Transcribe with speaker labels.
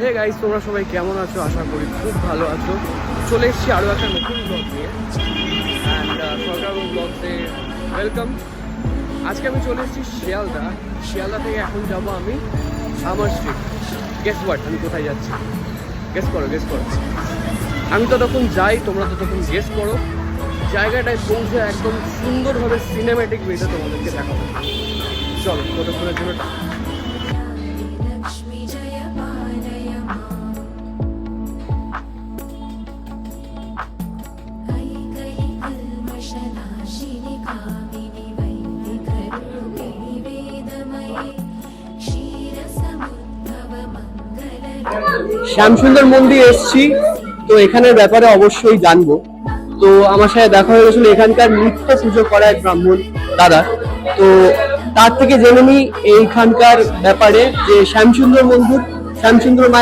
Speaker 1: Hey guys, তোমরা সবাই কেমন আছো? আশা করি খুব ভালো আছো। চলে এসেছি আরও একটা নতুন ব্লগ নিয়ে। অ্যান্ড সরকার ব্লগসে ওয়েলকাম। আজকে আমি চলে এসেছি শিয়ালদা থেকে এখন যাব আমি সামার স্ট্রিট। গেস হোয়াট, আমি কোথায় যাচ্ছি? গেস করো। আমি তো তখন যাই, তোমরা তো তখন গেস করো। জায়গাটায় পৌঁছে একদম সুন্দরভাবে সিনেম্যাটিক ওয়েতে তোমাদেরকে দেখাবো। চলো, ততক্ষণের জন্য শ্যামসুন্দর মন্দির এসছি, তো এখানের ব্যাপারে অবশ্যই জানবো। তো আমার সাথে দেখা হয়ে গেছিল এখানকার নিত্য পুজো করা এক ব্রাহ্মণ দাদা। তো তার থেকে জেনে নিই এইখানকার ব্যাপারে, যে শ্যামসুন্দর মায়ের